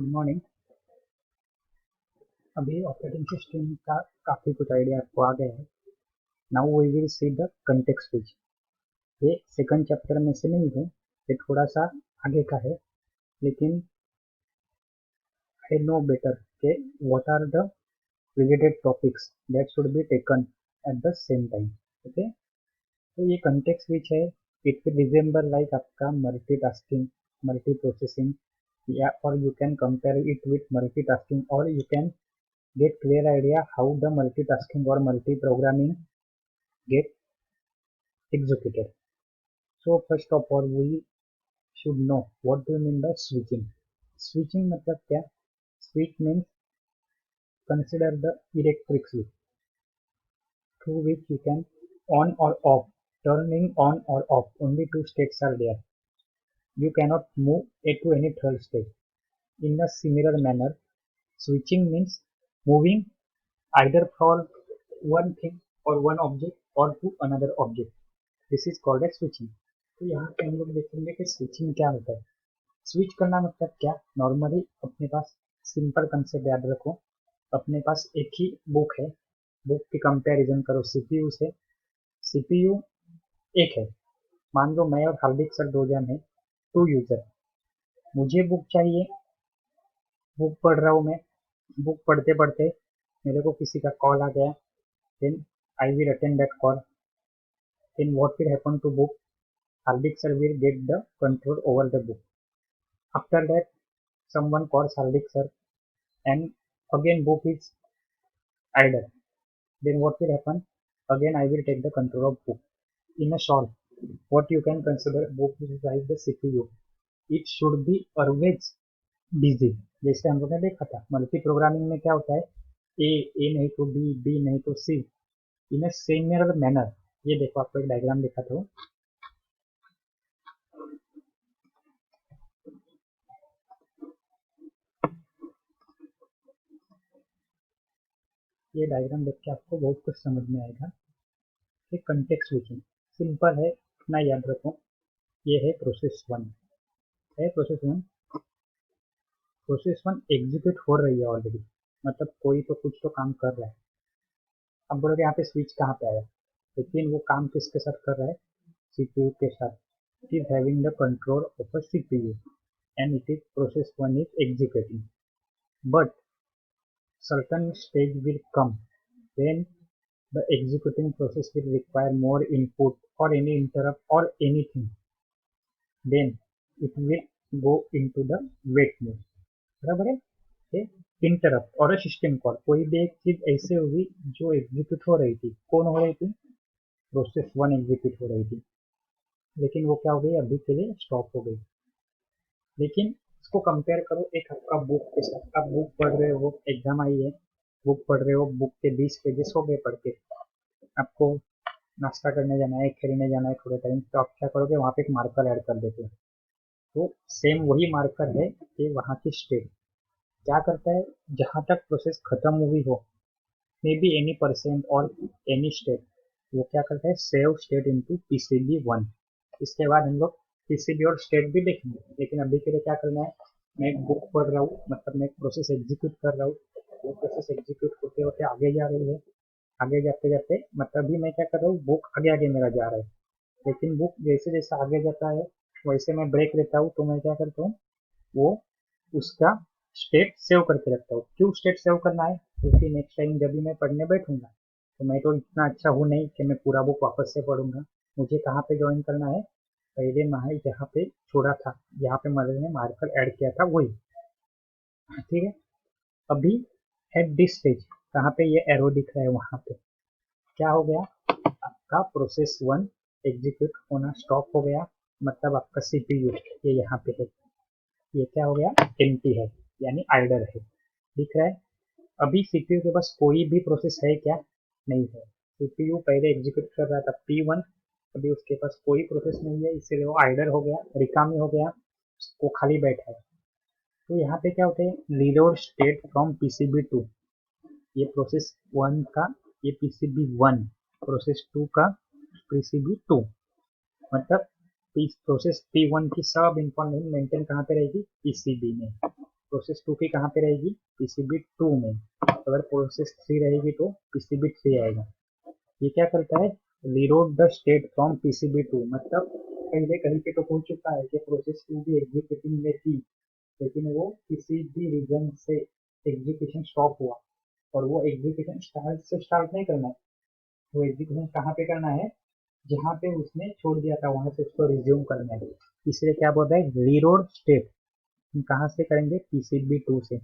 Good morning. अभी operating system का काफ़ी कुछ आइडिया आपको आ गया है। Now we will see the context switch. ये सेकंड चैप्टर में से नहीं है, ये थोड़ा सा आगे का है, लेकिन आई नो बेटर के what are the related topics that should be taken at the same time. Okay, तो ये कंटेक्स्ट स्विच है। इट विल रिजेंबल लाइक आपका मल्टीटास्किंग, मल्टी प्रोसेसिंग, या और you can compare it with multitasking, और you can get clear idea how the multitasking or multi-programming get executed. So first of all, we should know what do you mean by switching. Switching मतलब क्या? Switch means consider the electric switch through which you can on or off, turning on or off. Only two states are there. You cannot move it to any third state. In a similar manner, switching means moving either from one thing or one object or to another object. This is called as switching. तो यहाँ पे हम लोग देखेंगे कि switching क्या होता है। स्विच करना मतलब क्या? नॉर्मली अपने पास सिंपल कंसेप्ट याद रखो, अपने पास एक ही बुक है, बुक की कंपैरिजन करो सीपीयू से। सीपीयू एक है, मान लो मैं और हार्दिक सर दो जन है, टू यूजर। मुझे बुक चाहिए, बुक पढ़ रहा हूँ मैं, बुक पढ़ते पढ़ते मेरे को किसी का कॉल आ गया, then I will attend that call. Then what will happen to book? Hardik sir will get the control over the book. After that, someone calls Hardik sir, and again book is idle. Then what will happen? Again I will take the control of book. In a short, what you can consider book is like the CPU. It should be always busy. जैसे हम लोगों ने देखा था multi programming में क्या होता है, ए नहीं तो बी नहीं तो सी, इन अ सिमिलर मैनर। ये देखो आपको एक डायग्राम दिखाता हूँ। ये डायग्राम देख के आपको बहुत कुछ समझ में आएगा कि कंटेक्स्ट स्विचिंग सिंपल है, इतना याद रखो। ये है प्रोसेस वन, है process one. Process one execute हो रही है ऑलरेडी, मतलब कोई तो कुछ तो काम कर रहा है। अब बोलोगे यहाँ पे स्विच कहाँ पे आया, लेकिन वो काम किसके साथ कर रहा है? सीपीयू के साथ। It is having the control of a CPU and it is process one is executing, but certain stage will come when the executing process will require more input or any interrupt or anything, then it will go into the wait mode। बराबर है? ये interrupt और system call, कोई भी एक चीज ऐसे होगी जो एग्जीक्यूट हो रही थी। कौन हो रही थी? प्रोसेस वन एग्जीक्यूट हो रही थी, लेकिन वो क्या हो गई, अभी के लिए स्टॉप हो गई। लेकिन इसको कंपेयर करो एक आपका बुक के साथ। आप बुक पढ़ रहे हो, एग्जाम आई है, बुक पढ़ रहे हो, बुक के 20 पेजेस हो गए पढ़ के, आपको नाश्ता करने जाना है, खेलने जाना है थोड़े टाइम, तो आप क्या करोगे, वहाँ पे एक मार्कर ऐड कर देते हो। तो सेम वही मार्कर है कि वहाँ की स्टेट क्या करता है, जहाँ तक प्रोसेस खत्म हुई हो, मे बी एनी परसेंट और एनी स्टेट, वो क्या करता है, save state into PCB one. इसके बाद हम लोग पीसीबी और स्टेट भी देखेंगे, लेकिन अभी के लिए क्या करना है, मैं एक बुक पढ़ रहा हूँ, मतलब मैं एक प्रोसेस एग्जीक्यूट कर रहा हूँ। वो प्रोसेस एग्जीक्यूट होते होते आगे जा रही है, आगे जाते जाते मतलब भी मैं क्या कर रहा हूँ, बुक आगे आगे मेरा जा रहा है। लेकिन बुक जैसे जैसे आगे जाता है वैसे मैं ब्रेक लेता हूँ, तो मैं क्या करता हूँ, वो उसका स्टेट सेव करके रखता हूँ। क्यों स्टेट सेव करना है? क्योंकि नेक्स्ट टाइम जब भी मैं पढ़ने बैठूंगा, तो मैं तो इतना अच्छा हूँ नहीं कि मैं पूरा बुक वापस से पढ़ूंगा। मुझे कहाँ पे ज्वाइन करना है, पहले मैं जहाँ पे छोड़ा था, जहाँ पे मैंने मार्कर ऐड किया था वही। ठीक है, अभी एट दिस स्टेज कहाँ पे ये एरो दिख रहा है, वहां पे क्या हो गया, आपका प्रोसेस वन एग्जीक्यूट होना स्टॉप हो गया। मतलब आपका सीपीयू ये यहाँ पे है, ये क्या हो गया, एम्प्टी है, यानी आइडल है। दिख रहा है? अभी सीपीयू के पास कोई भी प्रोसेस है क्या? नहीं है। सीपीयू पहले एग्जीक्यूट कर रहा था P1, अभी उसके पास कोई प्रोसेस नहीं है, इसलिए वो आइडल हो गया, रिकामी हो गया, वो खाली बैठा है। तो यहाँ पे क्या होता है, reload state from PCB two. ये प्रोसेस वन का, ये पीसीबी वन, प्रोसेस टू का पीसीबी टू, मतलब प्रोसेस P1 की सब इंफॉर्मेशन मेंटेन कहाँ पे रहेगी, पीसीबी में। प्रोसेस 2 की कहाँ पे रहेगी, पीसीबी 2 में। अगर प्रोसेस 3 रहेगी तो पीसीबी 3 आएगा। ये क्या करता है, reload the state from PCB 2, मतलब पहले कहीं पे तो हो चुका है कि प्रोसेस 2 भी एग्जीक्यूटिंग में थी, लेकिन वो किसी भी रीजन से एग्जीक्यूशन स्टॉप हुआ, और वो एग्जीक्यूशन स्टार्ट से स्टार्ट नहीं करना है, वो एग्जीक्यूशन कहाँ पे करना है, जहाँ पे उसने छोड़ दिया था वहां से उसको रिज्यूम करना है। इसलिए क्या बोल रहा है, रीलोड स्टेट हम कहाँ से करेंगे, पीसीबी 2 से।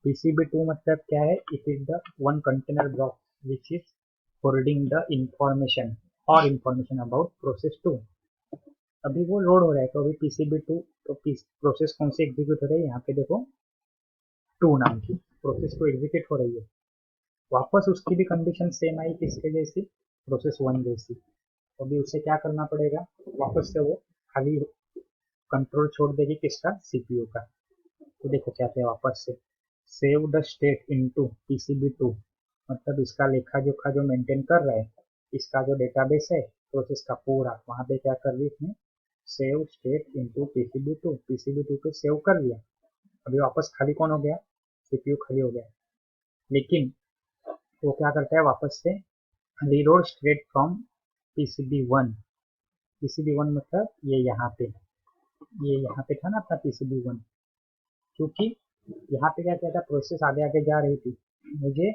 पीसीबी 2 मतलब क्या है, it is the one container block which is holding the information और इंफॉर्मेशन अबाउट प्रोसेस 2। अभी वो लोड हो रहा है, तो अभी पीसीबी 2, तो प्रोसेस कौन सी एग्जीक्यूट हो रही है, यहाँ पे देखो 2 नाम की प्रोसेस 2 एग्जीक्यूट हो रही है। वापस उसकी भी कंडीशन सेम आई किसके जैसी, प्रोसेस 1 जैसी। अभी उसे क्या करना पड़ेगा, वापस से वो खाली कंट्रोल छोड़ देगी किसका, सीपीयू का। तो देखो क्या है, वापस से save the state into PCB 2, मतलब इसका लेखा जोखा जो मेंटेन कर रहा है, इसका जो डेटाबेस है प्रोसेस का पूरा, वहां पे क्या कर रही इसने, save state into PCB 2, PCB 2 पे सेव कर लिया। अभी वापस खाली कौन हो गया, सीपीयू खाली हो गया। लेकिन वो क्या करता है, वापस से reload straight from PCB 1। PCB 1 मतलब ये यहाँ पे था ना अपना पीसीबी 1, क्योंकि यहाँ पे क्या कहता, प्रोसेस आगे आगे जा रही थी, मुझे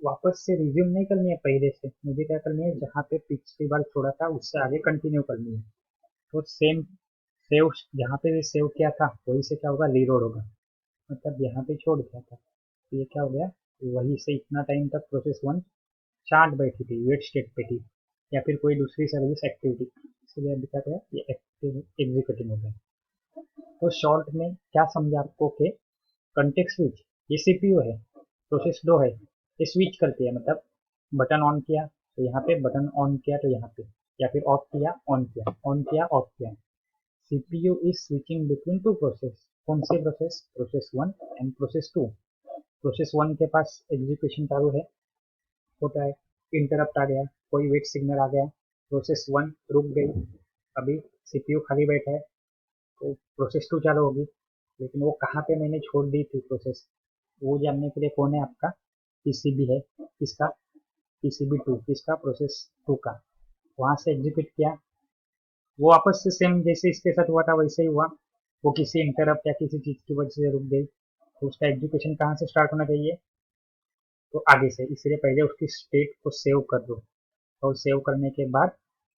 वापस से रिज्यूम नहीं करनी है पहले से, मुझे क्या करनी है, जहाँ पे पिछली बार छोड़ा था उससे आगे कंटिन्यू करनी है। तो सेम सेव, जहाँ पे भी सेव किया था वही से क्या होगा, रीलोड होगा, मतलब यहाँ पे छोड़ दिया था तो ये क्या हो गया, वही से इतना टाइम तक प्रोसेस 1 चार्ट बैठी थी, वेट स्टेट पे थी, या फिर कोई दूसरी सर्विस एक्टिविटी, इसलिए अभी क्या करें, ये एक्टिव एग्जीक्यूटिंग हो गया। तो शॉर्ट में क्या समझा आपको कि कंटेक्स्ट स्विच, ये सीपीयू है, प्रोसेस 2 है, ये स्विच करती है, मतलब बटन ऑन किया तो यहाँ पे, बटन ऑन किया तो यहाँ पे, या फिर ऑफ किया ऑन किया, ऑन किया ऑफ किया। CPU is switching between two process. कौन सी process, process 1 and process 2। Process 1 के पास एग्जीक्यूशन चालू है, होता है, इंटरप्ट आ गया, कोई वेट सिग्नल आ गया, प्रोसेस 1 रुक गई, अभी सीपीयू खाली बैठा है, तो प्रोसेस 2 चालू होगी। लेकिन वो कहाँ पे मैंने छोड़ दी थी प्रोसेस, वो जानने के लिए कौन है आपका, पीसीबी है, किसका, पीसीबी 2, किसका, प्रोसेस 2 का। वहां से एग्जीक्यूट किया, वो वापस से सेम जैसे इसके साथ हुआ था वैसे ही हुआ, वो किसी इंटरप्ट या किसी चीज की वजह से रुक गई, तो उसका एग्जीक्यूशन कहाँ से स्टार्ट होना चाहिए, तो आगे से। इसलिए पहले उसकी स्टेट को सेव कर दो, और सेव करने के बाद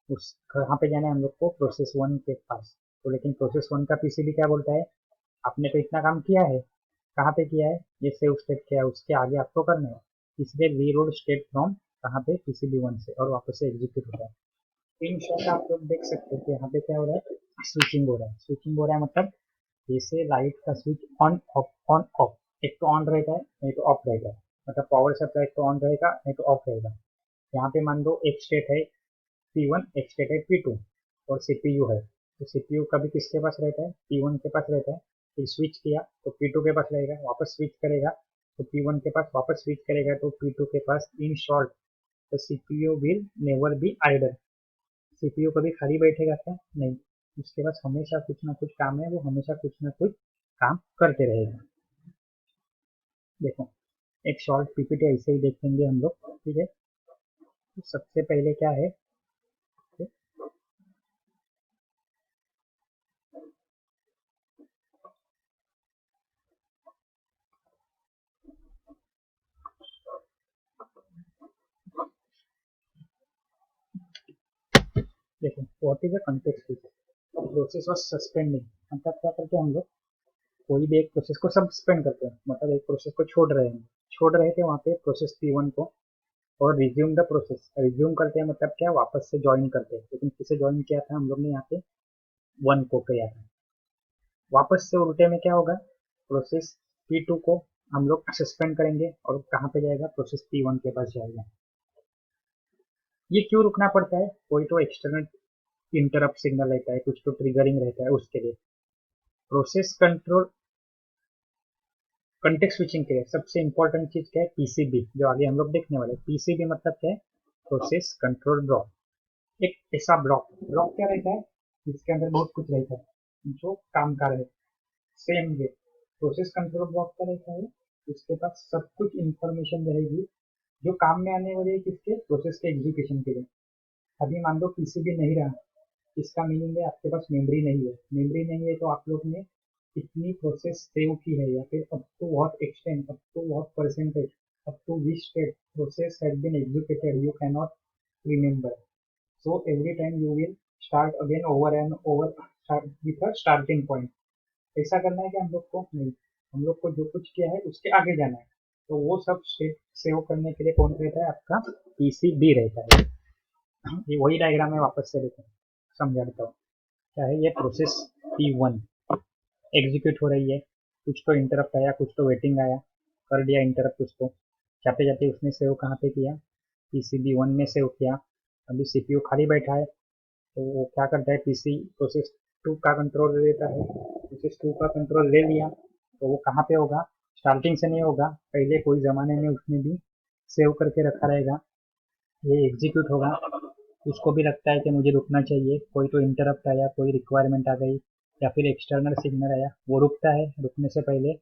उस कहाँ पे जाना है हम लोग को, प्रोसेस 1 के पास। तो लेकिन प्रोसेस 1 का पीसीबी क्या बोलता है, आपने तो इतना काम किया है, कहाँ पे किया है, ये सेव स्टेट किया है, उसके आगे आपको करना है, इसलिए रीलोड स्टेट फ्रॉम कहाँ पे, पीसीबी 1 से, और वापस से एग्जीक्यूट होता है। इन शॉर्ट आप लोग देख सकते हो कि यहाँ पे क्या हो रहा है, स्विचिंग हो रहा है। स्विचिंग हो रहा है मतलब जैसे लाइट का switch on off on off, एक तो ऑन रहता है नहीं तो ऑफ रहता है, मतलब पावर सप्लाई तो ऑन रहेगा नहीं तो ऑफ रहेगा। यहाँ पे मान लो एक स्टेट है P1, एक स्टेट है P2, और सीपीयू है, तो सीपीयू कभी किसके पास रहता है, P1 के पास रहता है। फिर स्विच किया तो P2 के पास रहेगा, वापस स्विच करेगा तो P1 के पास, वापस स्विच करेगा तो P2 के पास। In short the CPU will never be idle. CPU कभी खाली बैठेगा क्या, नहीं, उसके पास हमेशा कुछ ना कुछ काम है, वो हमेशा कुछ ना कुछ काम करते रहेगा। देखो एक शॉर्ट पीपीटी ऐसे ही देखेंगे हम लोग, ठीक है। तो सबसे पहले क्या है, देखो what is the context switch. Process of suspending, मतलब क्या करते हैं हम लोग, कोई भी एक प्रोसेस को सस्पेंड करते हैं, मतलब एक प्रोसेस को छोड़ रहे थे वहाँ पे प्रोसेस P1 को, और रिज्यूम द प्रोसेस, रिज्यूम करते हैं मतलब क्या, वापस से ज्वाइन करते हैं। लेकिन किसे ज्वाइन किया था हम लोग ने, यहाँ पे 1 को किया था। वापस से उल्टे में क्या होगा, प्रोसेस P2 को हम लोग सस्पेंड करेंगे, और कहाँ पे जाएगा, प्रोसेस P1 के पास जाएगा। ये क्यों रुकना पड़ता है, कोई तो एक्सटर्नल इंटरप्ट सिग्नल रहता है, कुछ तो ट्रिगरिंग रहता है उसके लिए। प्रोसेस कंट्रोल कंटेक्स्ट स्विचिंग के लिए सबसे इंपॉर्टेंट चीज क्या है, पीसीबी, जो आगे हम लोग देखने वाले। पीसीबी मतलब क्या है, प्रोसेस कंट्रोल ब्लॉक। एक ऐसा ब्लॉक, ब्लॉक क्या रहता है, जिसके अंदर बहुत कुछ रहता है जो काम कर रहे, same way process control block का रहता है, उसके पास सब कुछ इंफॉर्मेशन रहेगी जो काम में आने वाली है किसके, प्रोसेस के एग्जीक्यूशन के लिए। अभी मान लो पीसीबी नहीं रहा, इसका मीनिंग है आपके पास मेमोरी नहीं है। मेमोरी नहीं है तो आप लोग ने कितनी प्रोसेस सेव की है, या फिर up to what extent, up to what percentage, up to which state process has been executed, you can not remember. So every time you will start again over and over with a starting point. ऐसा करना है कि हम लोग को नहीं, हम लोग को जो कुछ किया है उसके आगे जाना है। तो वो सब स्टेट सेव करने के लिए कौन रहता है, आपका पीसीबी रहता है। ये वही डायग्राम है, वापस से देखो समझा देता हूँ। क्या है ये, प्रोसेस P1 एग्जीक्यूट हो रही है, कुछ तो इंटरप्ट आया, कुछ तो वेटिंग आया, कर दिया इंटरप्ट उसको, जाते जाते उसने सेव कहाँ पे किया, PCB1 में सेव किया। अभी सीपीयू खाली बैठा है तो वो क्या करता है, प्रोसेस 2 का कंट्रोल ले लेता है। प्रोसेस 2 का कंट्रोल ले लिया तो वो कहाँ पे होगा, स्टार्टिंग से नहीं होगा, पहले कोई ज़माने में उसने भी सेव करके रखा रहेगा। ये एग्जीक्यूट होगा, उसको भी लगता है कि मुझे रुकना चाहिए, कोई तो इंटरप्ट आया, कोई रिक्वायरमेंट आ गई, या फिर एक्सटर्नल सिग्नल आया, वो रुकता है। रुकने से पहले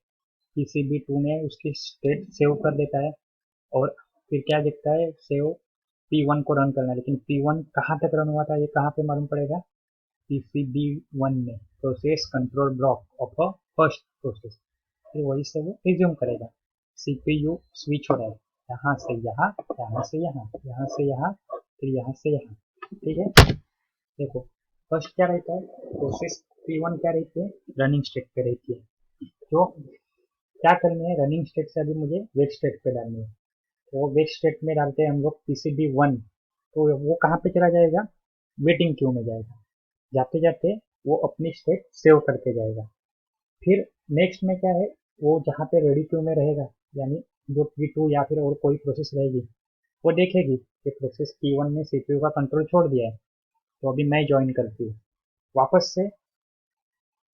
PCB2 में उसकी स्टेट सेव कर देता है, और फिर क्या दिखता है, सेव P1 को रन करना है। लेकिन P1 कहाँ तक रन हुआ था, ये कहाँ पे मालूम पड़ेगा, PCB1 में, process control block of a first process. फिर वही से वो रिज्यूम करेगा। CPU स्विच हो रहा है, यहाँ से यहाँ, यहाँ से यहाँ, यहाँ से यहाँ, फिर यहाँ से यहाँ, ठीक है। देखो फर्स्ट क्या रहता है, प्रोसेस P1 क्या रहती है, रनिंग स्टेट पे रहती है। तो क्या करनी है, रनिंग स्टेट से अभी मुझे वेट स्टेट पे डालनी है। तो वो वेट स्टेट में डालते हैं हम लोग PCB1, तो वो कहाँ पे चला जाएगा, वेटिंग क्यू में जाएगा। जाते जाते वो अपनी स्टेट सेव करते जाएगा। फिर नेक्स्ट में क्या है, वो जहाँ पे रेडी क्यू में रहेगा, यानी जो P2 या फिर और कोई प्रोसेस रहेगी, वो देखेगी कि प्रोसेस P1 ने CPU का कंट्रोल छोड़ दिया है, तो अभी मैं ज्वाइन करती हूँ। वापस से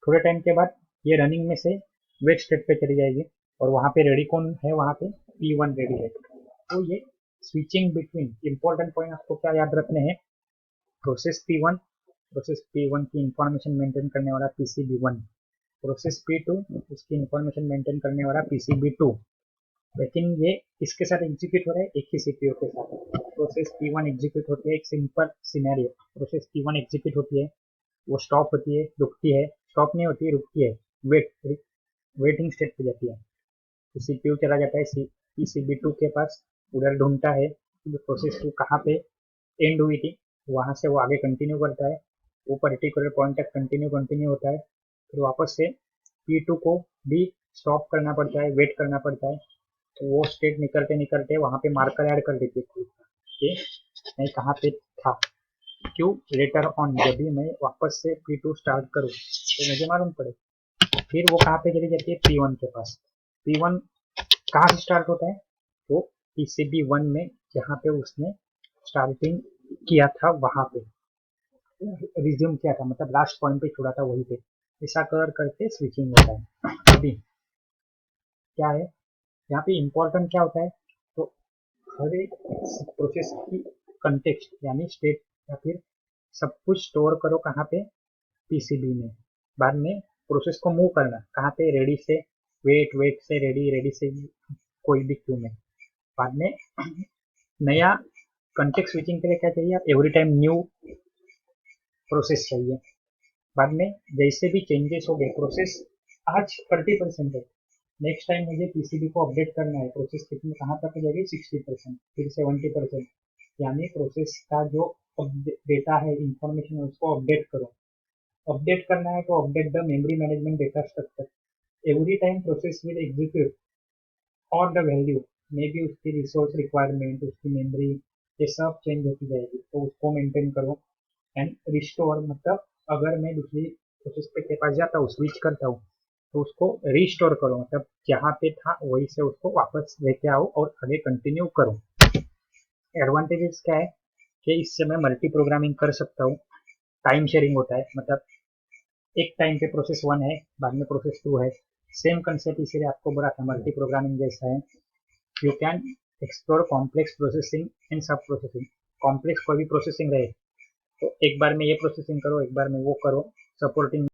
थोड़े टाइम के बाद ये रनिंग में से वेट स्टेट पे चली जाएगी, और वहाँ पे रेडी कौन है, वहाँ पे P1 रेडी है। तो ये स्विचिंग बिटवीन, इंपॉर्टेंट पॉइंट आपको क्या याद रखने हैं, प्रोसेस P1 की इंफॉर्मेशन मेंटेन करने वाला PCB1, प्रोसेस P2 उसकी इंफॉर्मेशन मेंटेन करने वाला PCB2। लेकिन ये किसके साथ एग्जीक्यूट हो रहा है, एक ही सीपीयू के साथ। प्रोसेस P1 एग्जीक्यूट होती है, एक simple scenario, process P1 execute होती है, वो स्टॉप होती है, रुकती है, स्टॉप नहीं होती है, रुकती है, वेटिंग स्टेट पे जाती है। तो सीपीयू चला जाता है PCB2 के पास, उधर ढूंढता है प्रोसेस 2 कहाँ पे एंड हुई थी, वहां से वो आगे कंटिन्यू करता है, वो पर्टिकुलर पॉइंट तक कंटिन्यू होता है। फिर वापस से P2 को भी स्टॉप करना पड़ता है, वेट करना पड़ता है। तो वो स्टेट निकलते निकलते वहां पे मार्कर ऐड कर देती है कि मैं कहाँ पे था, क्यों लेटर ऑन जब भी मैं वापस से P2 स्टार्ट करूँ तो मुझे मालूम पड़े। फिर वो कहाँ पे चली जाती है, P1 के पास। P1 कहाँ से स्टार्ट होता है, तो PCB1 में जहाँ पे उसने स्टार्टिंग किया था वहां पे रिज्यूम किया था, मतलब लास्ट पॉइंट पे छोड़ा था वहीं पे। ऐसा कर करके स्विचिंग होता है। अभी क्या है, यहाँ पे इम्पोर्टेंट क्या होता है, तो हर एक प्रोसेस की कंटेक्स्ट यानी स्टेट या फिर सब कुछ स्टोर करो कहाँ पे, पीसीबी में। बाद में प्रोसेस को मूव करना कहाँ पे, रेडी से वेट, वेट से रेडी, रेडी से कोई भी क्यू में। बाद में नया कंटेक्स्ट स्विचिंग के लिए क्या चाहिए, एवरी टाइम न्यू प्रोसेस चाहिए। बाद में जैसे भी चेंजेस हो गए, प्रोसेस आज 30% है, नेक्स्ट टाइम मुझे पीसीबी को अपडेट करना है, प्रोसेस कितने कहाँ तक हो जाएगी, 60%, फिर 70%, यानी प्रोसेस का जो डेटा है, इंफॉर्मेशन है, उसको अपडेट करो। अपडेट करना है तो update the memory management data structure. Every time process will execute और द वैल्यू मे बी उसकी रिसोर्स रिक्वायरमेंट, उसकी मेमोरी, ये सब चेंज होती जाएगी, तो उसको मेंटेन करो। एंड रिस्टोर मतलब अगर मैं दूसरी प्रोसेस पे के पास जाता हूँ, स्विच करता हूँ, तो उसको रिस्टोर करो, मतलब जहाँ पे था वहीं से उसको वापस लेके आओ और आगे कंटिन्यू करो। एडवांटेजेस क्या है कि इससे मैं मल्टी प्रोग्रामिंग कर सकता हूँ, टाइम शेयरिंग होता है, मतलब एक टाइम पे प्रोसेस 1 है, बाद में प्रोसेस 2 है, सेम कंसेप्ट इसीलिए आपको बोला था मल्टी प्रोग्रामिंग जैसा है। You can explore complex processing and सब प्रोसेसिंग। कॉम्प्लेक्स कोई भी प्रोसेसिंग रहे तो एक बार में ये प्रोसेसिंग करो, एक बार में वो करो, सपोर्टिंग